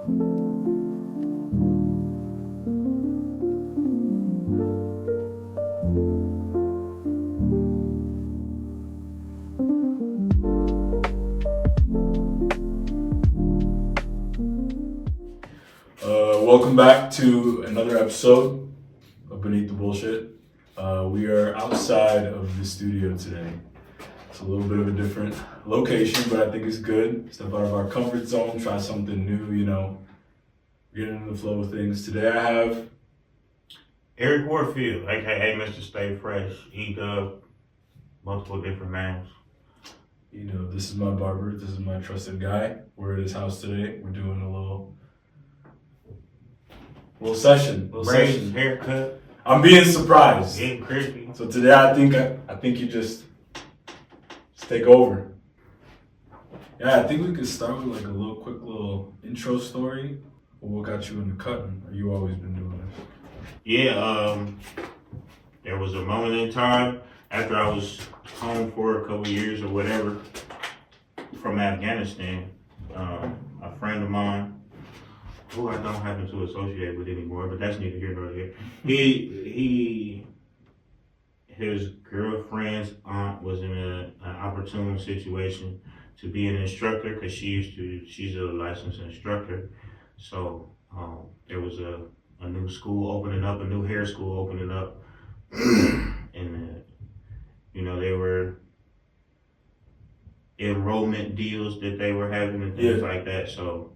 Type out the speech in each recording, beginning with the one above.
Welcome back to another episode of Beneath the Bullshit. We are outside of the studio today. It's a little bit of a different location, but I think it's good. Step out of our comfort zone, try something new, get into the flow of things. Today I have Eryck Warfield, aka Mr. Stā Fresh. He does multiple different names. This is my barber, this is my trusted guy. We're at his house today. We're doing a little session. Braids, haircut. I'm being surprised. Getting crispy. So today I think you just take over. Yeah, I think we could start with like a quick little intro story. What got you into cutting? Or you always been doing this? Yeah, there was a moment in time after I was home for a couple years or whatever from Afghanistan. A friend of mine, who I don't happen to associate with anymore, but that's neither here nor there. His girlfriend's aunt was in an opportune situation to be an instructor because she's a licensed instructor. So there was a new school opening up, a new hair school opening up, and they were enrollment deals that they were having and things like that. So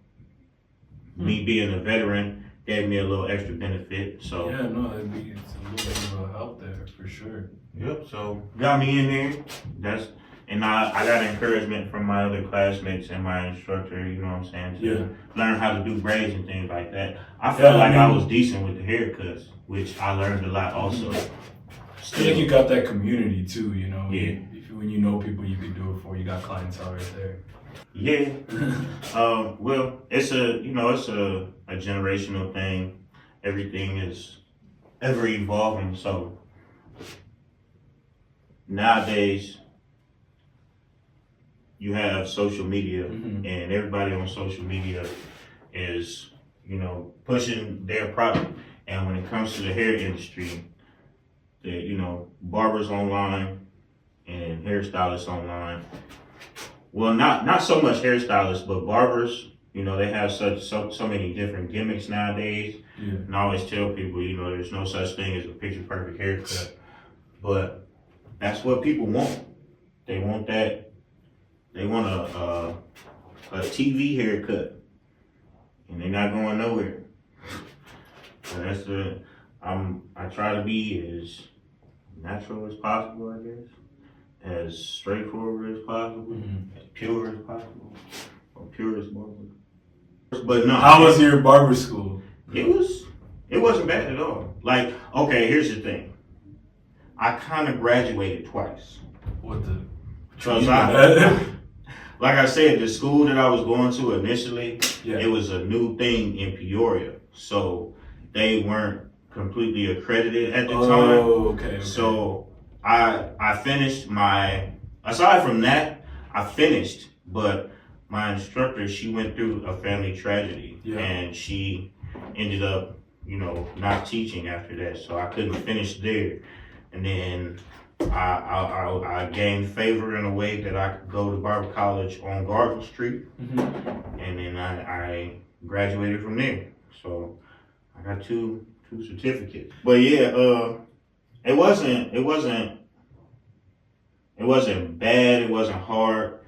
me being a veteran gave me a little extra benefit. So it's a little bit of a help there for sure. Yep. So got me in there. And I got encouragement from my other classmates and my instructor. You know what I'm saying? To learn how to do braids and things like that. I felt I was decent with the haircuts, which I learned a lot also. I think you got that community too. Yeah. When you know people you can do it for, you got clientele right there. Yeah. Well, it's a generational thing. Everything is ever evolving. So nowadays you have social media, and everybody on social media is, pushing their product. And when it comes to the hair industry, barbers online and hairstylists online. Well, not so much hairstylists, but barbers. They have so many different gimmicks nowadays. Yeah. And I always tell people, there's no such thing as a picture perfect haircut. But that's what people want. They want that. They want a TV haircut, and they're not going nowhere. So I try to be as natural as possible, I guess. As straightforward as possible, as pure as possible, or pure as possible. But no. How was your barber school? It wasn't bad at all. Like, okay, here's the thing. I kind of graduated twice. What the? Because like I said, the school that I was going to initially, it was a new thing in Peoria, so they weren't completely accredited at the time. Oh, okay. So I finished aside from that, I finished, but my instructor, she went through a family tragedy, and she ended up, not teaching after that, so I couldn't finish there. And then I gained favor in a way that I could go to barber college on Garden Street, and then I graduated from there. So I got two certificates. But yeah, it wasn't bad. It wasn't hard.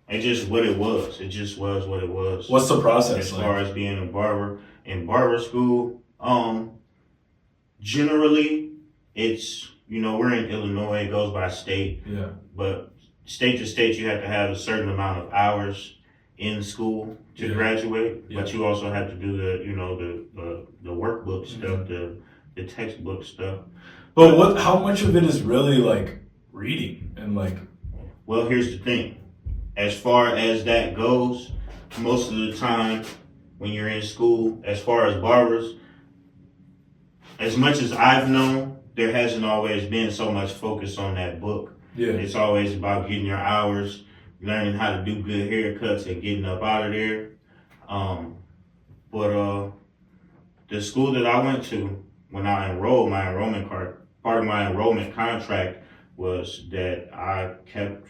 It's just what it was. It just was what it was. What's the process as far as being a barber in barber school? Generally, it's we're in Illinois. It goes by state. Yeah. But state to state, you have to have a certain amount of hours in school to graduate. Yeah. But you also have to do the workbook stuff, the textbook stuff. But how much of it is really like reading and like? Well, here's the thing. As far as that goes, most of the time when you're in school, as far as barbers, as much as I've known, there hasn't always been so much focus on that book. Yeah. It's always about getting your hours, learning how to do good haircuts and getting up out of there. But the school that I went to, when I enrolled, part of my enrollment contract was that I kept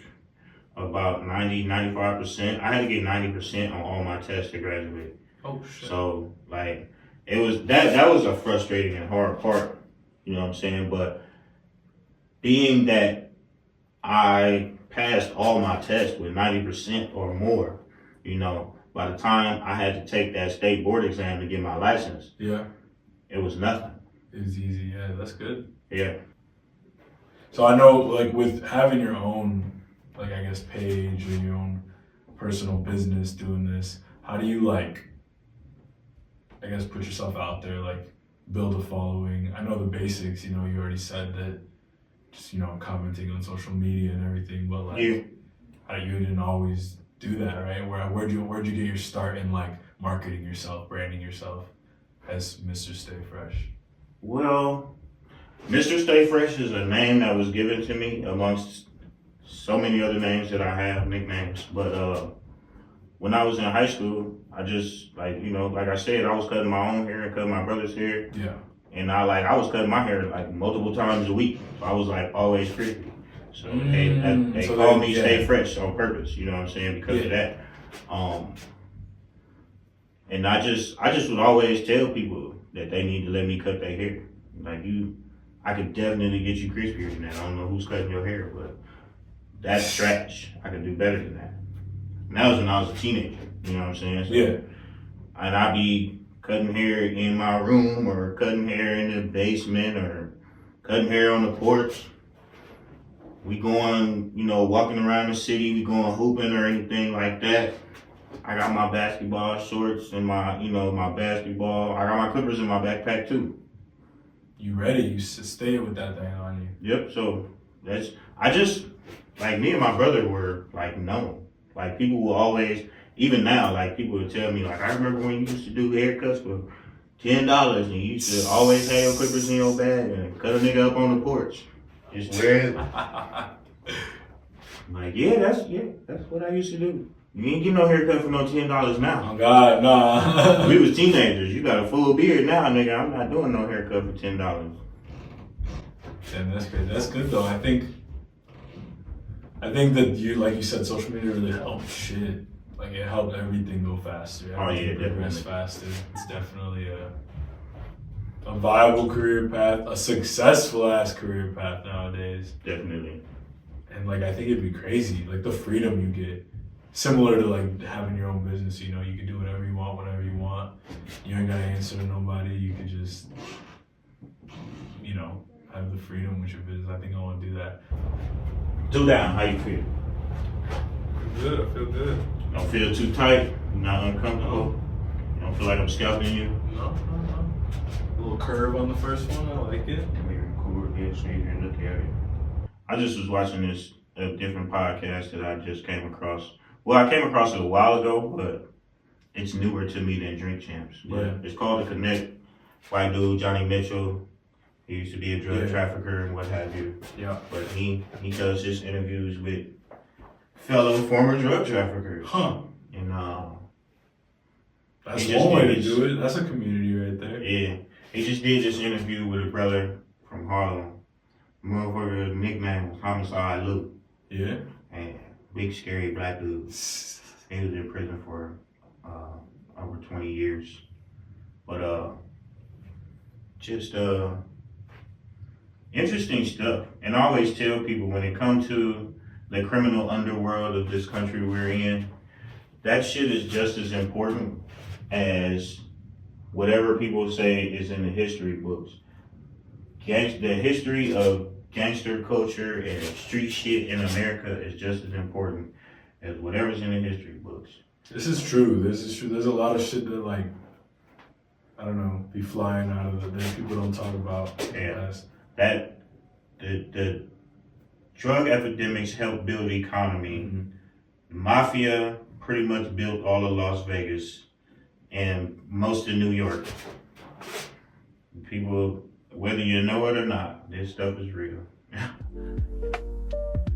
about 95%. I had to get 90% on all my tests to graduate. Oh shit. So like it was that was a frustrating and hard part, you know what I'm saying? But being that I passed all my tests with 90% or more, you know, by the time I had to take that state board exam to get my license, it was nothing. It was easy, yeah, that's good. Yeah. So I know, like, with having your own, like, I guess, page or your own personal business doing this, how do you, like, I guess, put yourself out there, like, build a following? I know the basics, you know, you already said that, just, you know, commenting on social media and everything, but, like, you didn't always do that, right? Where'd you get your start in, like, marketing yourself, branding yourself as Mr. Stā Fresh? Well, Mr. Stā Fresh is a name that was given to me amongst so many other names that I have, nicknames. But when I was in high school, I just, like, you know, like I said, I was cutting my own hair and cutting my brother's hair. Yeah. And I was cutting my hair like multiple times a week. So I was like always crispy. So they called me Stā Fresh on purpose, you know what I'm saying, because of that. And I just would always tell people that they need to let me cut their hair. Like I could definitely get you crispier than that. I don't know who's cutting your hair, but that's trash. I could do better than that. And that was when I was a teenager, you know what I'm saying? So, and I'd be cutting hair in my room or cutting hair in the basement or cutting hair on the porch. We going, you know, walking around the city, we going hooping or anything like that. I got my basketball shorts and my, you know, my basketball. I got my clippers in my backpack too. You ready? You stay with that thing on you. Yep. So like me and my brother were like known. Like people will always, even now, like people will tell me like, I remember when you used to do haircuts for $10 and you used to always have your clippers in your bag and cut a nigga up on the porch. Just wear it. I'm like, that's what I used to do. You ain't get no haircut for no $10 now. Oh God, nah. We was teenagers. You got a full beard now, nigga. I'm not doing no haircut for $10. Damn, that's good. That's good though. I think that you, like you said, social media really helped shit. Like it helped everything go faster. Everything progress faster. It's definitely a viable career path, a successful ass career path nowadays. Definitely. And like I think it'd be crazy, like the freedom you get. Similar to like having your own business, you know, you can do whatever you want, whenever you want. You ain't gotta answer to nobody. You could just, you know, have the freedom with your business. I think I want to do that. Do that. How you feel? Good. I feel good. You don't feel too tight. You're not uncomfortable. You don't feel like I'm scalping you. No. A little curve on the first one. I like it. Maybe record it so you can look at it. I just was watching a different podcast that I just came across. Well, I came across it a while ago, but it's newer to me than Drink Champs. But it's called The Connect. White dude, Johnny Mitchell. He used to be a drug trafficker and what have you. Yeah. But he does his interviews with fellow former drug traffickers. Huh. And that's one way to do it. That's a community right there. Yeah. He just did this interview with a brother from Harlem. Motherfucker nickname was Homicide Luke. Yeah. And big scary black dude. He was in prison for over 20 years. But just interesting stuff. And I always tell people when it comes to the criminal underworld of this country we're in, that shit is just as important as whatever people say is in the history books. The history of gangster culture and street shit in America is just as important as whatever's in the history books. This is true. There's a lot of shit that, like, I don't know, be flying out of that people don't talk about. Yeah. That the drug epidemics helped build the economy. Mm-hmm. The mafia pretty much built all of Las Vegas and most of New York. People, whether you know it or not, this stuff is real.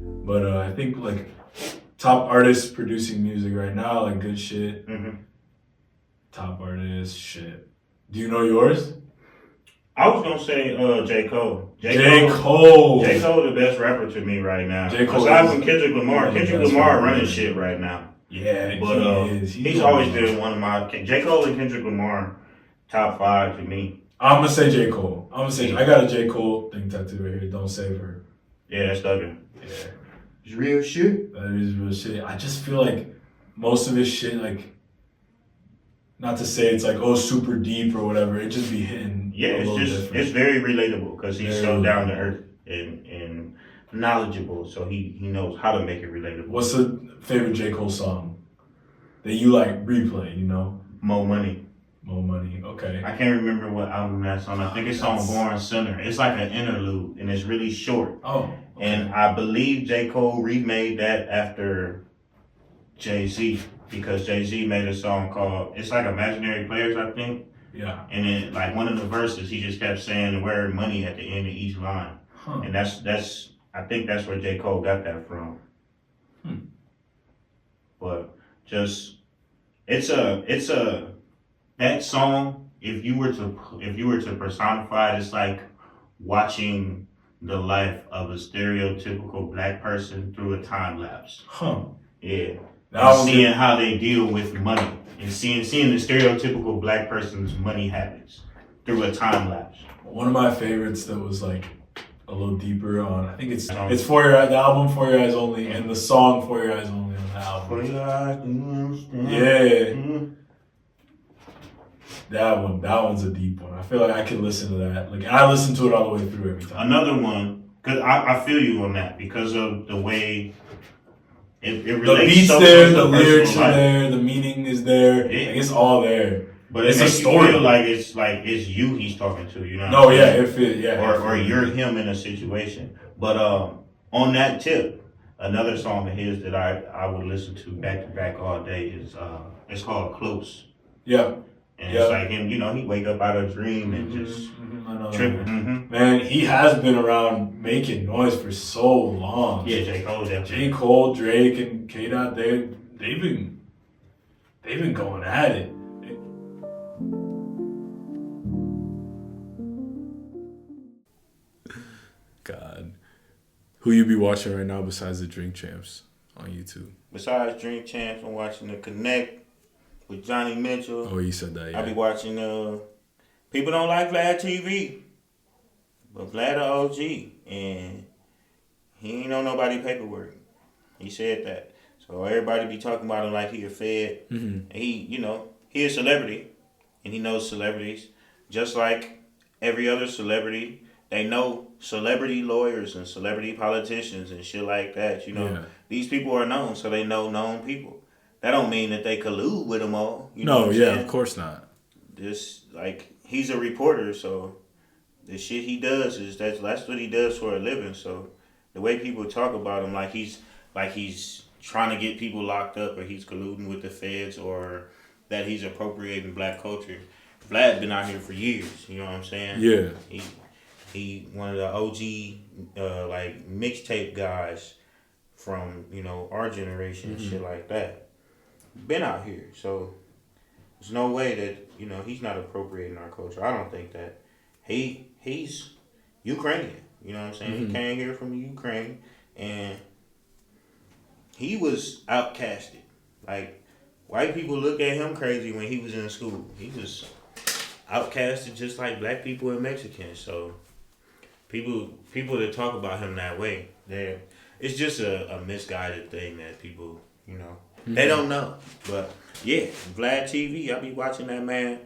But I think like top artists producing music right now, like good shit. Mm-hmm. Top artist, shit. Do you know yours? I was gonna say J. Cole. J. Cole, the best rapper to me right now. J. Cole aside from Kendrick Lamar. Kendrick Lamar running rapper. shit right now. Yeah, but he is. He's always been one of my J. Cole and Kendrick Lamar top 5 to me. I'm gonna say J. Cole. I got a J. Cole thing tattooed right here. Don't save her. Yeah, that's thuggin'. Yeah, it's real shit. That is real shit. I just feel like most of his shit, like, not to say it's like super deep or whatever. It just be hitting. Yeah, it's very relatable because he's so down to earth and knowledgeable. So he knows how to make it relatable. What's the favorite J. Cole song that you like replay? You know, More Money. More Money. Okay. I can't remember what album that's on. I think it's on Born Sinner. It's like an interlude and it's really short. Oh. Okay. And I believe J. Cole remade that after Jay-Z because Jay-Z made a song called, it's like Imaginary Players, I think. Yeah. And then like one of the verses, he just kept saying the word money at the end of each line. Huh. And that's I think that's where J. Cole got that from. But just that song, if you were to personify it, it's like watching the life of a stereotypical black person through a time lapse. Huh. Yeah. And seeing how they deal with money and seeing the stereotypical black person's money habits through a time lapse. One of my favorites that was like a little deeper on, I think it's For Your Eyes, the album For Your Eyes Only, and the song For Your Eyes Only on the album. For Your Eyes Only. Yeah. Mm-hmm. That one's a deep one. I feel like I can listen to that. Like, I listen to it all the way through every time. Another one, because I feel you on that because of the way it relates. The beat's so there, to the lyrics are life. there, the meaning is there. Yeah. Like, it's all there. But it's it makes a story. You feel like it's you he's talking to, you know? No, yeah, or you're him in a situation. But on that tip, another song of his that I would listen to back all day is it's called Close. Yeah. And it's like him, you know, he wake up out of a dream and just tripping. Mm-hmm. Man, he has been around making noise for so long. Yeah, J. Cole definitely. J. Cole, Drake, and K-Dot, they've been going at it. God. Who you be watching right now besides the Drink Champs on YouTube? Besides Drink Champs, I'm watching The Connect with Johnny Mitchell. Oh, you said that, yeah. I be watching, people don't like Vlad TV, but Vlad a OG, and he ain't on nobody paperwork. He said that. So everybody be talking about him like he a fed. Mm-hmm. And he, you know, he a celebrity, and he knows celebrities. Just like every other celebrity, they know celebrity lawyers and celebrity politicians and shit like that, you know. Yeah. These people are known, so they know known people. That don't mean that they collude with them all. You know of course not. Just like he's a reporter, so the shit he does is that's what he does for a living. So the way people talk about him, like he's trying to get people locked up, or he's colluding with the feds, or that he's appropriating black culture. Vlad been out here for years. You know what I'm saying? Yeah. He one of the OG like mixtape guys from, you know, our generation and shit like that. Been out here, so there's no way that, you know, he's not appropriating our culture. I don't think that. He's Ukrainian, you know what I'm saying? Mm-hmm. He came here from Ukraine, and he was outcasted. Like, white people look at him crazy when he was in school. He was outcasted just like black people and Mexicans. So people that talk about him that way, it's just a misguided thing that people, you know, they don't know. But yeah, Vlad TV, I be watching that man.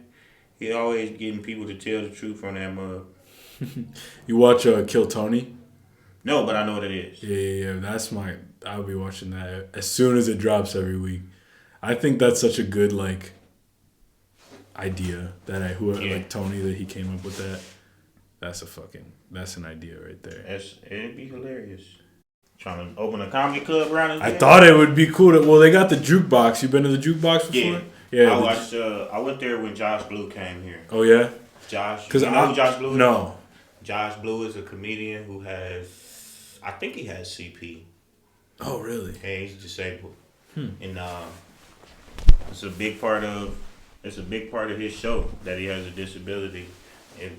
He always getting people to tell the truth on that mug. You watch Kill Tony? No, but I know what it is. Yeah. I'll be watching that as soon as it drops every week. I think that's such a good like idea that like Tony, that he came up with that. That's an idea right there. It'd be hilarious. Trying to open a comedy club around his I thought it would be cool. They got the jukebox. You been to the jukebox before? Yeah. I went there when Josh Blue came here. Oh yeah. Josh. You know who Josh Blue is? No. Josh Blue is a comedian who has, I think he has CP. Oh really? Yeah, he's disabled. And it's a big part of it's a big part of his show that he has a disability.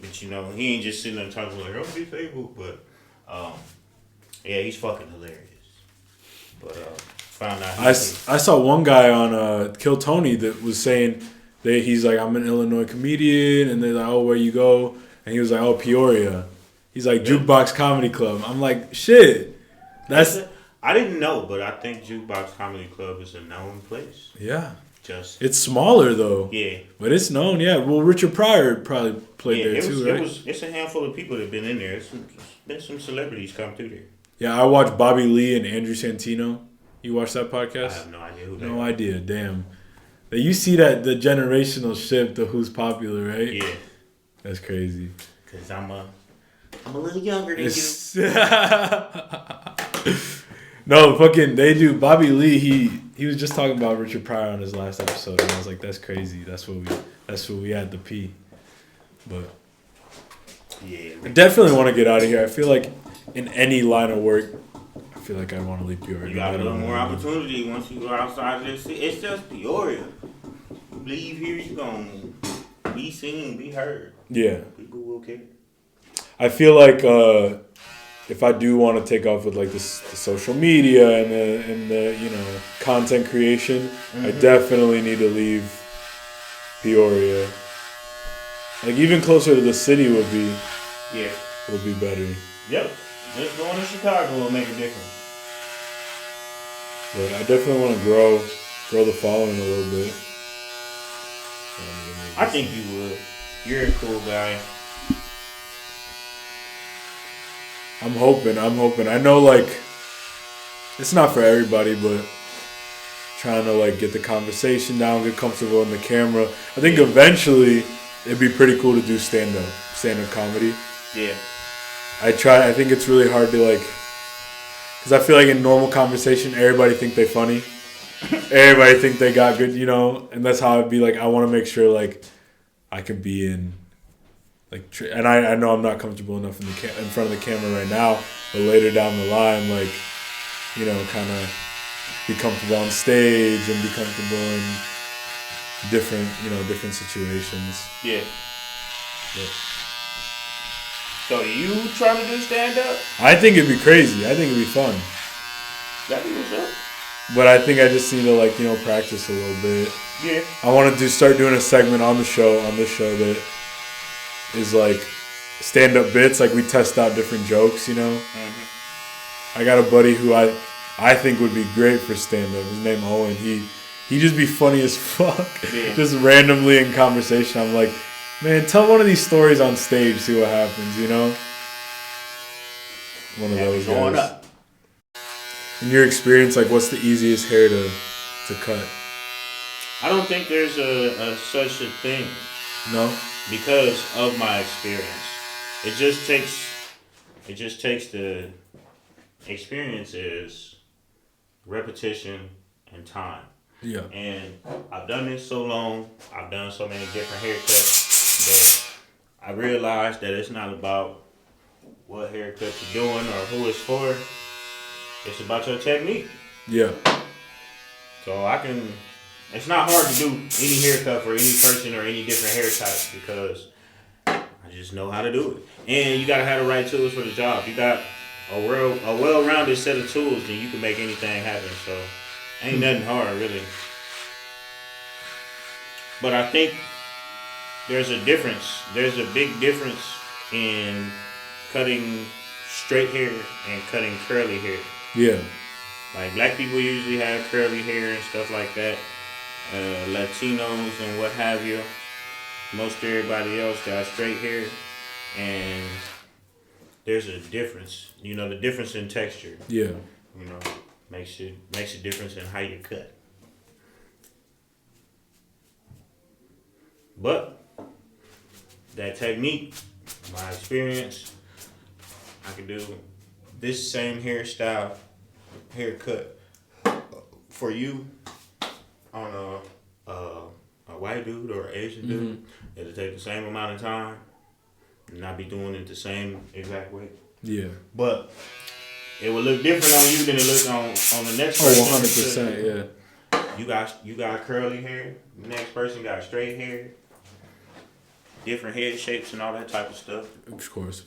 But you know, he ain't just sitting there talking like I'm disabled, but yeah, he's fucking hilarious. But found out I saw one guy on Kill Tony that was saying that he's like, I'm an Illinois comedian, and they're like, oh, where you go? And he was like, oh, Peoria. He's like, Jukebox Comedy Club. I'm like, shit. I didn't know, but I think Jukebox Comedy Club is a known place. Yeah. It's smaller though. Yeah. But it's known, yeah. Well, Richard Pryor probably played there too, right? It's a handful of people that have been in there. There's been some celebrities come through there. Yeah, I watched Bobby Lee and Andrew Santino. You watched that podcast? I have no idea who they are. No idea, damn. You see that the generational shift of who's popular, right? Yeah. That's crazy. Because I'm a little younger than you. No, fucking, they do. Bobby Lee, he was just talking about Richard Pryor on his last episode, and I was like, that's crazy. That's what we had to pee. But yeah, I definitely want to get out of here. I feel like in any line of work, I feel like I want to leave Peoria. You got a little more opportunity once you go outside this city. It's just Peoria. You leave here, you gonna be seen, be heard. Yeah. People will care. I feel like if I do want to take off with like the social media and the you know content creation, I definitely need to leave Peoria. Like even closer to the city would be better. Yep, just going to Chicago will make a difference. But I definitely want to grow the following a little bit. I think you would. You're a cool guy. I'm hoping. I know, like, it's not for everybody, but trying to, like, get the conversation down, get comfortable in the camera. I think eventually it'd be pretty cool to do stand-up comedy. Yeah. I think it's really hard to, like, because I feel like in normal conversation, everybody think they funny. Everybody think they got good, you know, and that's how I'd be, like, I want to make sure, like, I can be in... Like, and I know I'm not comfortable enough in front of the camera right now, but later down the line, like, you know, kind of be comfortable on stage and be comfortable in different situations. Yeah. So you trying to do stand up? I think it'd be crazy. I think it'd be fun. That'd be what's up. But I think I just need to, like, you know, practice a little bit. Yeah. I want to start doing a segment on this show that is like stand-up bits, like we test out different jokes, you know. I got a buddy who I think would be great for stand-up. His name Owen. He just be funny as fuck. Yeah. Just randomly in conversation. I'm like, man, tell one of these stories on stage, see what happens, you know. One of those going guys. Up. In your experience, like, what's the easiest hair to cut? I don't think there's a such a thing. No. Because of my experience, it just takes the experience is repetition and time. Yeah. And I've done this so long, I've done so many different haircuts that I realized that it's not about what haircut you're doing or who it's for. It's about your technique. Yeah. So it's not hard to do any haircut for any person or any different hair type because I just know how to do it. And you gotta have the right tools for the job. You got a well-rounded set of tools, and you can make anything happen. So ain't nothing hard really. But I think there's a difference. There's a big difference in cutting straight hair and cutting curly hair. Yeah. Like black people usually have curly hair and stuff like that. Latinos and what have you. Most everybody else got straight hair, and there's a difference. You know, the difference in texture. Yeah. You know, makes a difference in how you cut. But that technique, my experience, I can do this same haircut for you on a white dude or an Asian dude. It'll take the same amount of time and not be doing it the same exact way. Yeah. But it will look different on you than it looks on the next person. Oh, 100%, yeah. You got curly hair. The next person got straight hair. Different head shapes and all that type of stuff. Of course.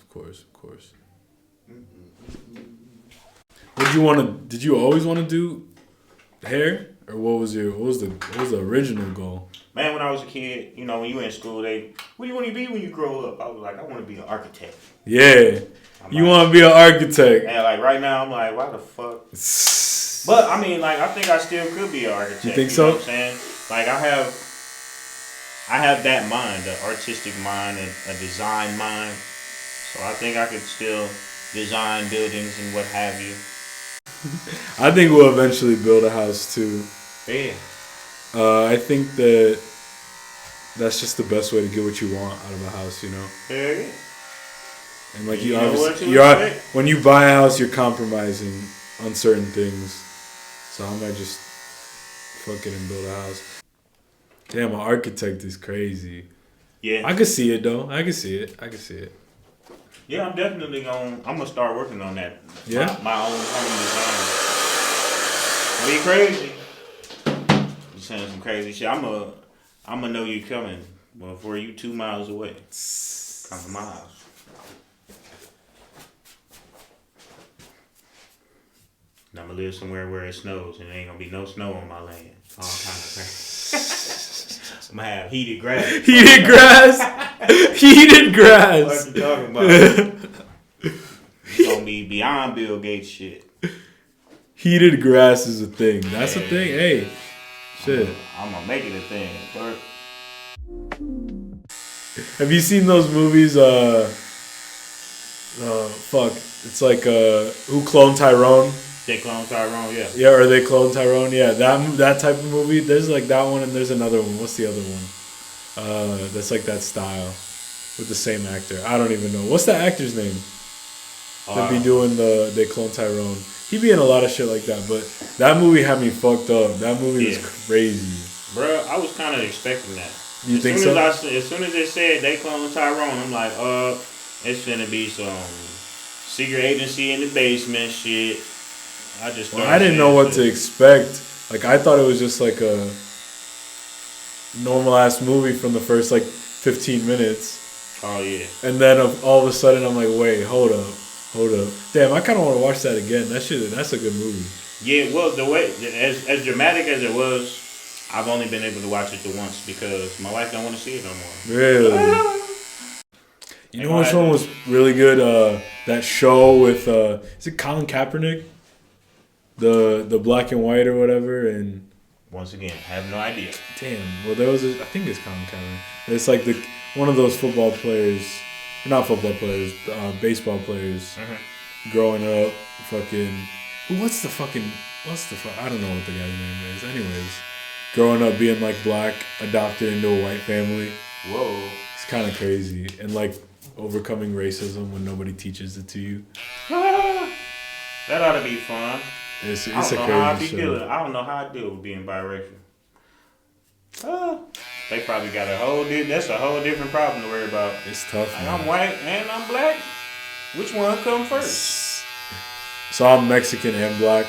Did you always want to do hair, or what was the original goal? Man, when I was a kid, you know, when you in school, what do you want to be when you grow up? I was like, I want to be an architect. Yeah, you want to be an architect. And like right now, I'm like, why the fuck? But I mean, like, I think I still could be an architect. You think so? Know what I'm saying? Like, I have that mind, an artistic mind, and a design mind. So I think I could still design buildings and what have you. I think we'll eventually build a house too. Yeah. I think that's just the best way to get what you want out of a house, you know. Yeah. And like when you buy a house, you're compromising on certain things. So I might just fuck it and build a house. Damn, an architect is crazy. Yeah. I could see it though. I could see it. Yeah, I'm definitely gonna start working on that. Yeah. My own home design. Be crazy. You saying some crazy shit. I'ma know you coming before you 2 miles away. Come to my house. And I'm gonna live somewhere where it snows and there ain't gonna be no snow on my land. All kind of crazy. I'm gonna have heated grass. What you talking about? It's gonna be beyond Bill Gates shit. Heated grass is a thing. That's a thing. Hey, shit. I'm gonna make it a thing. Have you seen those movies? It's like Who Cloned Tyrone? They clone Tyrone, yeah. Yeah, or They Clone Tyrone, yeah. That type of movie. There's like that one, and there's another one. What's the other one? That's like that style with the same actor. I don't even know. What's the actor's name? That be doing They Clone Tyrone. He be in a lot of shit like that, but that movie had me fucked up. That movie was crazy. Bruh, I was kind of expecting that. You think so? As soon as they said They Clone Tyrone, I'm like, it's gonna be some secret agency in the basement shit. I didn't know what to expect. Like, I thought it was just like a normal ass movie from the first like 15 minutes. Oh yeah. And then all of a sudden I'm like, wait, hold up. Damn, I kind of want to watch that again. That's a good movie. Yeah, well, the way as dramatic as it was, I've only been able to watch it once because my wife don't want to see it no more. Really? You know which one was really good? That show with is it Colin Kaepernick? The black and white or whatever, and once again, I have no idea. Damn. Well, I think it's Colin Kaepernick. It's like one of those football players, not football players, baseball players, growing up, fucking. What's the fuck? I don't know what the guy's name is. Anyways, growing up being like black, adopted into a white family. Whoa. It's kind of crazy, and like overcoming racism when nobody teaches it to you. That ought to be fun. It's a crazy show. I don't know how I deal with being biracial. They probably got that's a whole different problem to worry about. It's tough, like, man. I'm white and I'm black. Which one come first? So I'm Mexican and black.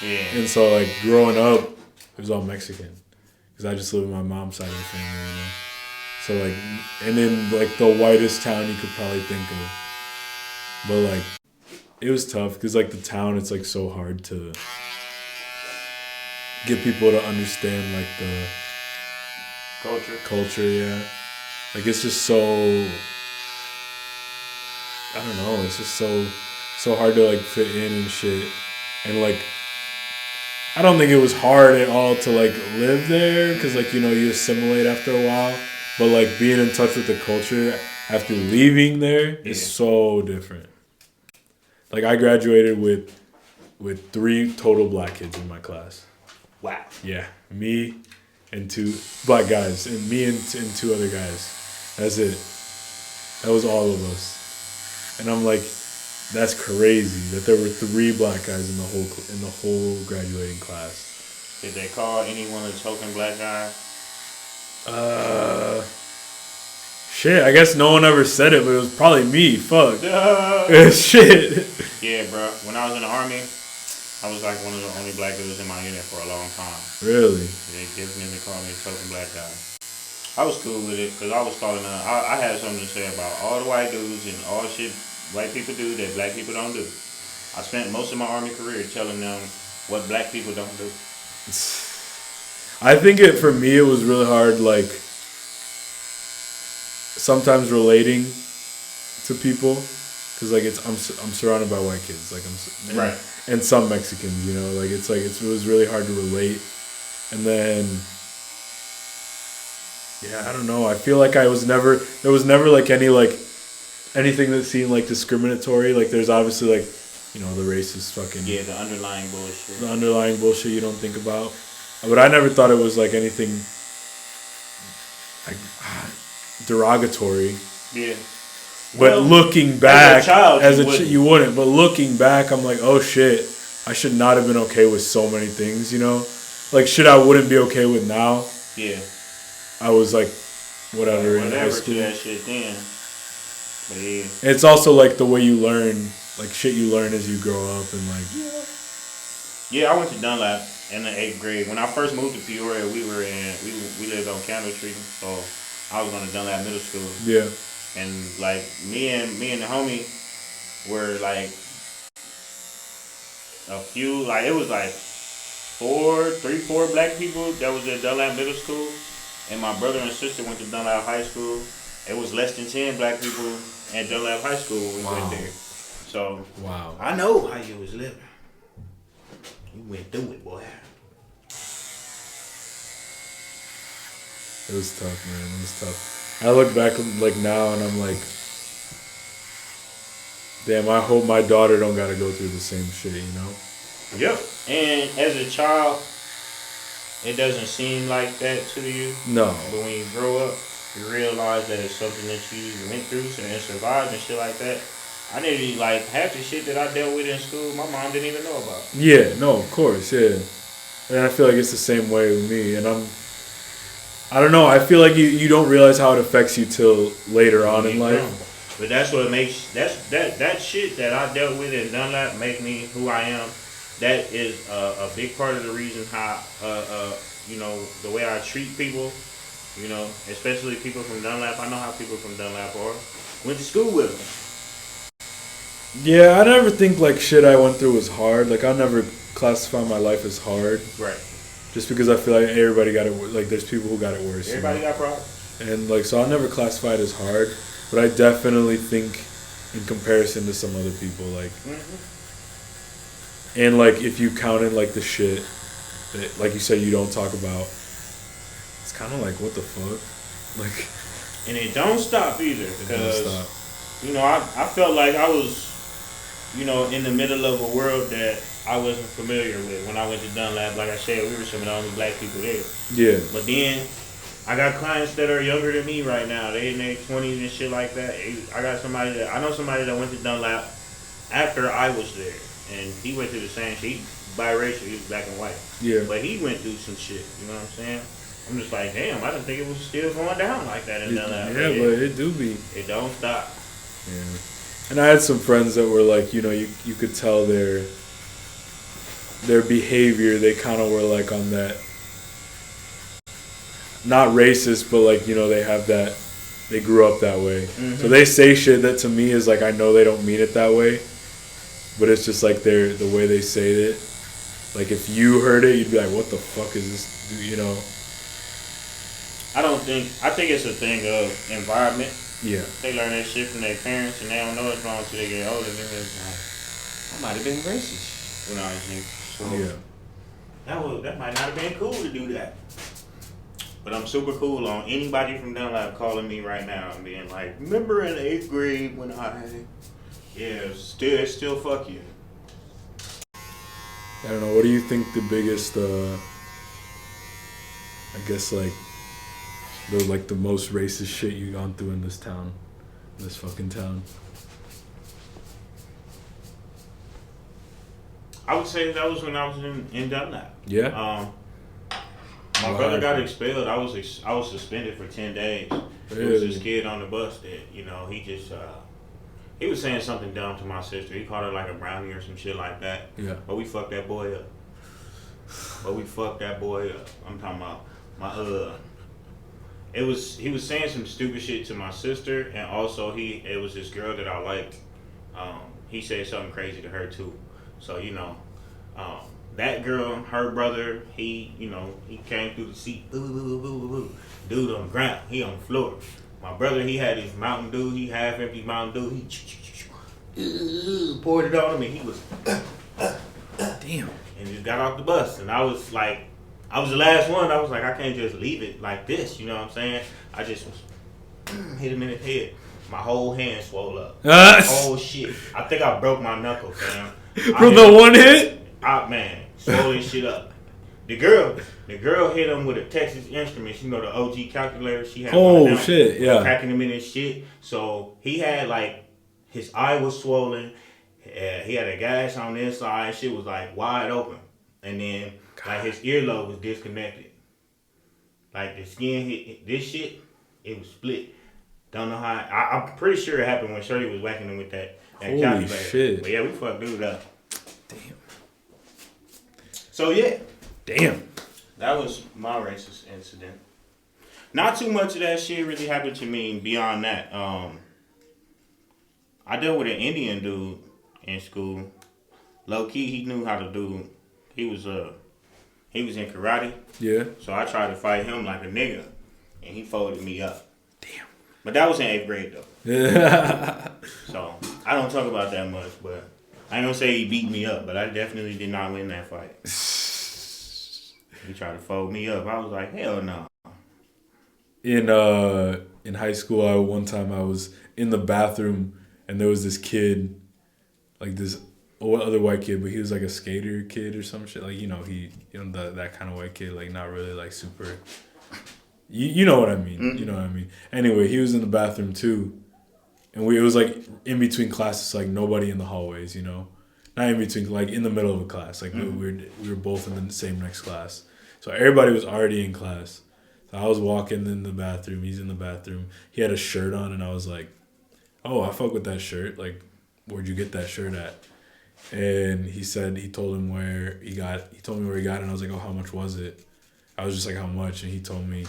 Yeah. And so like growing up, it was all Mexican. Because I just live with my mom's side of the family, you know. So like, and in like the whitest town you could probably think of. But like, it was tough because like the town, it's like so hard to get people to understand like the culture, yeah. Like it's just so, I don't know, it's just so hard to like fit in and shit. And like, I don't think it was hard at all to like live there because like, you know, you assimilate after a while. But like being in touch with the culture after leaving there is so different. Like I graduated with 3 total black kids in my class. Wow. Yeah, me and 2 black guys, and me and 2 other guys. That's it. That was all of us. And I'm like, that's crazy that there were 3 black guys in the whole graduating class. Did they call anyone a token black guy? Shit, I guess no one ever said it, but it was probably me. Fuck. Shit. Yeah, bro. When I was in the Army, I was like one of the only black dudes in my unit for a long time. Really? They definitely called me a token black guy. I was cool with it because I was calling I had something to say about all the white dudes and all shit white people do that black people don't do. I spent most of my army career telling them what black people don't do. I think for me it was really hard, like sometimes relating to people, because like I'm surrounded by white kids, like right, and some Mexicans, you know, like it was really hard to relate, and then yeah, I don't know. I feel like there was never like anything that seemed like discriminatory. Like there's obviously like, you know, the racist fucking the underlying bullshit. The underlying bullshit you don't think about. But I never thought it was like anything like derogatory. Yeah. But looking back, as a child, you wouldn't. But looking back, I'm like, oh shit, I should not have been okay with so many things, you know? Like shit I wouldn't be okay with now. Yeah. I was like, whatever in high school. To that shit then. But yeah. And it's also like the way you learn, like shit you learn as you grow up and like. Yeah, I went to Dunlap in the 8th grade. When I first moved to Peoria, we lived on Candle Street, so I was going to Dunlap Middle School. Yeah. And like me and the homie were like a few, like it was like 4 black people that was at Dunlap Middle School, and my brother and sister went to Dunlap High School. It was less than 10 black people at Dunlap High School when we went there. So I know how you was living. You went through it, boy. It was tough, man. It was tough. I look back like now and I'm like, damn, I hope my daughter don't gotta go through the same shit, you know? Yep. And as a child, it doesn't seem like that to you. No. But when you grow up, you realize that it's something that you went through and survived and shit like that. I didn't even, like, half the shit that I dealt with in school, my mom didn't even know about. Yeah, no, of course, yeah. And I feel like it's the same way with me. And I don't know, I feel like you don't realize how it affects you till later on in life. But that's what makes, that shit that I dealt with in Dunlap make me who I am. That is a big part of the reason how, you know, the way I treat people, you know, especially people from Dunlap. I know how people from Dunlap are. Went to school with them. Yeah, I never think like shit I went through was hard. Like I never classify my life as hard. Right. Just because I feel like everybody got it. Like there's people who got it worse. Everybody got problems. And like so, I'll never classify it as hard. But I definitely think, in comparison to some other people, like, and like if you count in like the shit that, like you said, you don't talk about, it's kind of like what the fuck, like. And it don't stop either because you know I felt like I was, you know, in the middle of a world that I wasn't familiar with when I went to Dunlap. Like I said, we were some of the only black people there. Yeah. But then I got clients that are younger than me right now. They in their 20s and shit like that. I know somebody that went to Dunlap after I was there, and he went through the same shit. He's biracial. He was black and white. Yeah. But he went through some shit. You know what I'm saying? I'm just like, damn. I didn't think it was still going down like that in Dunlap. Yeah, but it do be. It don't stop. Yeah. And I had some friends that were like, you know, you could tell their behavior. They kind of were like on that. Not racist, but like, you know, they have that, they grew up that way. Mm-hmm. So they say shit that to me is like, I know they don't mean it that way, but it's just like the way they say it. Like if you heard it, you'd be like, what the fuck is this, you know? I think it's a thing of environment. Yeah. They learn that shit from their parents and they don't know it's wrong until they get older. They're like, I might have been racist. You know what I think? So yeah. That might not have been cool to do that. But I'm super cool on anybody from Dunlap calling me right now and being like, remember in 8th grade when still fuck you. I don't know, what do you think the biggest, I guess like the most racist shit you gone through in this town, this fucking town? I would say that was when I was in Dunlap. Yeah. My brother got expelled. I was suspended for 10 days. Really? There was this kid on the bus that, you know, he just He was saying something dumb to my sister. He called her like a brownie or some shit like that. Yeah. But we fucked that boy up. I'm talking about my he was saying some stupid shit to my sister, and also it was this girl that I liked. He said something crazy to her too. So that girl, her brother, he came through the seat, dude on the ground, he on the floor. My brother, he had his Mountain Dew, he half empty Mountain Dew, he poured it on him, and he was damn, and just got off the bus, and I was the last one. I was like, I can't just leave it like this, you know what I'm saying? I just was hit him in the head. My whole hand swole up. Oh shit! I think I broke my knuckle, fam. From the one hit? Man, swollen shit up. The girl hit him with a Texas Instruments, the OG calculator. She had shit, yeah. Packing him in his shit. So he had his eye was swollen. He had a gash on the inside. Shit was wide open, and then his earlobe was disconnected. The skin hit this shit. It was split. Don't know how. I'm pretty sure it happened when Shirley was whacking him with that Holy calculator. Shit. But yeah, we fucked dude up. Damn. So yeah. Damn. That was my racist incident. Not too much of that shit really happened to me beyond that. I dealt with an Indian dude in school. Low key, he knew how to do. He was in karate. Yeah. So I tried to fight him like a nigga, and he folded me up. Damn. But that was in 8th grade though. Yeah. So I don't talk about that much, but I ain't gonna say he beat me up, but I definitely did not win that fight. He tried to fold me up. I was like, hell no. In high school, one time I was in the bathroom and there was this kid, this other white kid, but he was a skater kid or some shit. That kind of white kid, not really super. You know what I mean. Mm-hmm. You know what I mean. Anyway, he was in the bathroom too, and it was in between classes, nobody in the hallways, not in between, in the middle of a class, mm-hmm. we were both in the same next class, so everybody was already in class. So I was walking in the bathroom, he's in the bathroom, he had a shirt on, and I was like, oh, I fuck with that shirt, where'd you get that shirt at? And he told me where he got it, and I was like, oh, how much was it? I was just like, how much? And he told me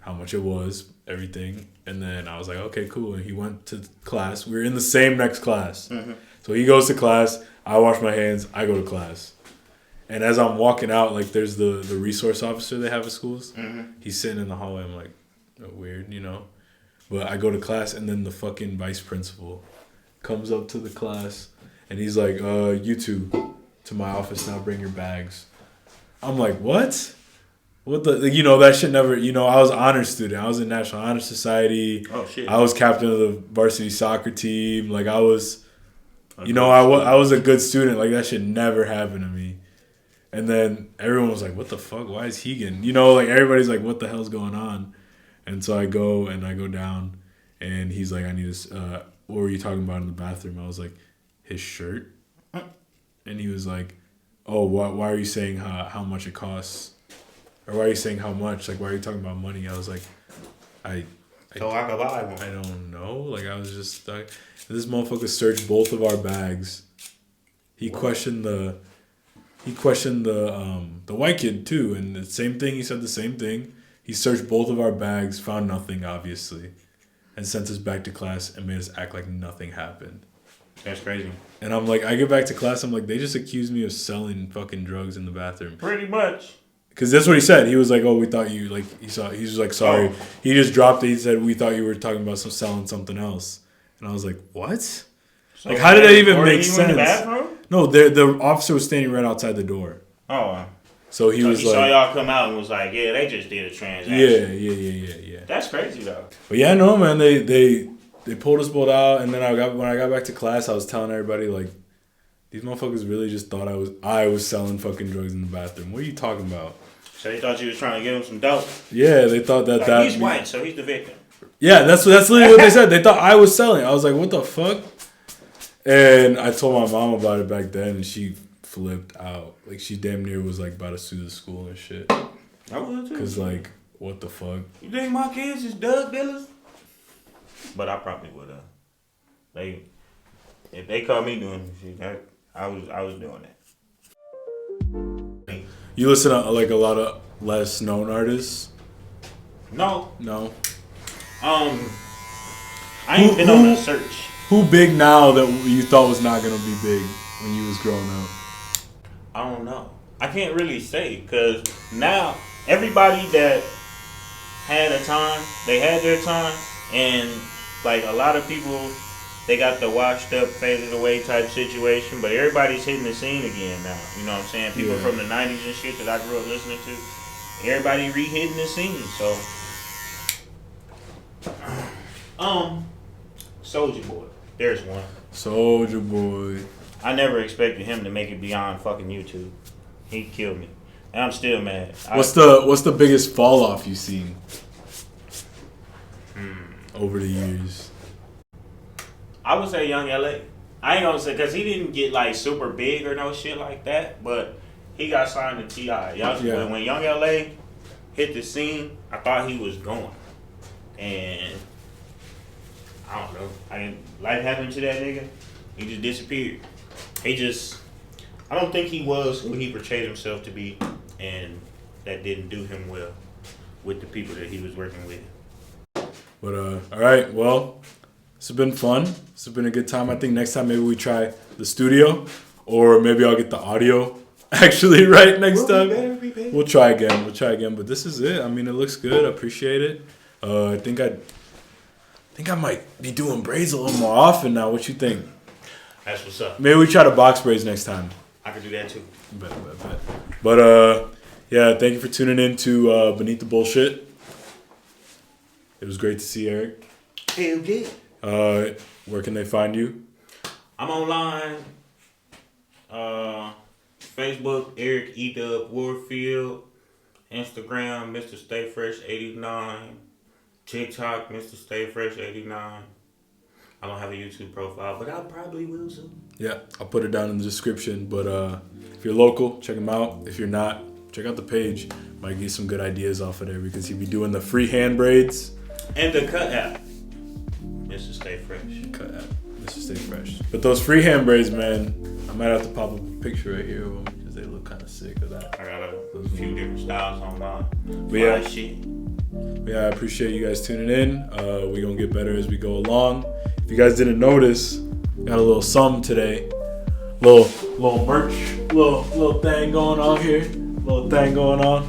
how much it was, everything. And then I was like, okay, cool. And he went to class. We were in the same next class. Mm-hmm. So he goes to class. I wash my hands. I go to class. And as I'm walking out, there's the resource officer they have at schools. Mm-hmm. He's sitting in the hallway. I'm like, oh, weird, But I go to class, and then the fucking vice principal comes up to the class. And he's like, you two, to my office now, bring your bags. I'm like, what? What the, that shit never, I was an honor student. I was in National Honor Society. Oh, shit. I was captain of the varsity soccer team. I was, I was a good student. That shit never happened to me. And then everyone was like, what the fuck? Why is he getting, everybody's like, what the hell's going on? And so I go down, and he's like, I need this, what were you talking about in the bathroom? I was like, his shirt. And he was like, oh, why are you saying how much it costs? Or why are you saying how much? Why are you talking about money? I was like, I could buy one. I don't know. I was just this motherfucker searched both of our bags. He questioned the white kid too, and the same thing. He said the same thing. He searched both of our bags, found nothing, obviously, and sent us back to class and made us act like nothing happened. That's crazy. And I'm like, I get back to class. I'm like, they just accused me of selling fucking drugs in the bathroom. Pretty much. Because that's what he said. He was like, oh, we thought you, he was like, sorry. Oh. He just dropped it. He said, we thought you were talking about selling something else. And I was like, what? So how did that even make sense? In the bathroom? No, the officer was standing right outside the door. Oh. So he was he saw y'all come out and was like, yeah, they just did a transaction. Yeah. That's crazy, though. But yeah, no, man, they pulled us both out. And then when I got back to class, I was telling everybody, these motherfuckers really just thought I was selling fucking drugs in the bathroom. What are you talking about? So they thought you was trying to give him some dope? Yeah, they thought that he's white, so he's the victim. Yeah, that's literally what they said. They thought I was selling. I was like, what the fuck? And I told my mom about it back then, and she flipped out. She damn near was about to sue the school and shit. I would too. Because what the fuck? You think my kids is drug dealers? But I probably would have. If they call me doing shit, I was doing that. You listen to like a lot of less known artists? No. I ain't been on a search. Who big now that you thought was not gonna be big when you was growing up? I don't know. I can't really say because now everybody that had a time, they had their time, and like a lot of people, they got the washed up, faded away type situation. But everybody's hitting the scene again now. You know what I'm saying? People from the '90s and shit that I grew up listening to, everybody re-hitting the scene. So, Soulja Boy, there's one. Soulja Boy. I never expected him to make it beyond fucking YouTube. He killed me, and I'm still mad. What's the biggest fall off you've seen over the years? I would say Young LA. I ain't gonna say because he didn't get like super big or no shit like that, but he got signed to T.I. When Young LA hit the scene, I thought he was going, and I don't know. Life happened to that nigga. He just disappeared. I don't think he was who he portrayed himself to be, and that didn't do him well with the people that he was working with. But all right, well, this has been fun. This has been a good time. I think next time maybe we try the studio, or maybe I'll get the audio actually right next time. We'll try again. But this is it. I mean, it looks good. I appreciate it. I think I might be doing braids a little more often now. What you think? That's what's up. Maybe we try to box braids next time. I could do that too. Bet. But yeah, thank you for tuning in to Beneath the Bullshit. It was great to see Eryck. Hell yeah. Where can they find you? I'm online. Facebook, Eryck E-Dub Warfield. Instagram, Mr. Stā Fresh 89. TikTok, Mr. Stā Fresh 89. I don't have a YouTube profile, but I probably will soon. Yeah, I'll put it down in the description. But if you're local, check him out. If you're not, check out the page. Might get some good ideas off of there because he'll be doing the free hand braids. And the cut app. Mr. Stā Fresh. Cut app. Mr. Stā Fresh. But those free hand braids, man, I might have to pop up a picture right here of them because they look kind of sick of that. I got a few different styles on mine. But yeah, I appreciate you guys tuning in. We're going to get better as we go along. If you guys didn't notice, got a little something today. Little merch, little thing going on here. Little thing going on. I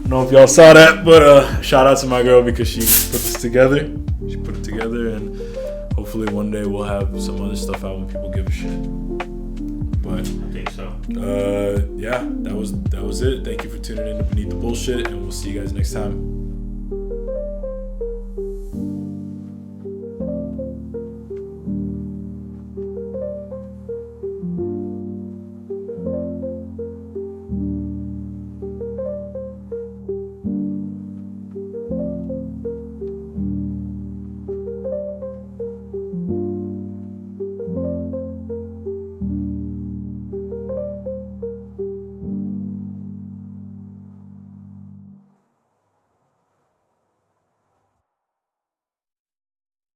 don't know if y'all saw that, but shout out to my girl because she put this together. She put it together, and hopefully one day we'll have some other stuff out when people give a shit. But I think so. Yeah, that was it. Thank you for tuning in to Beneath the Bullshit, and we'll see you guys next time.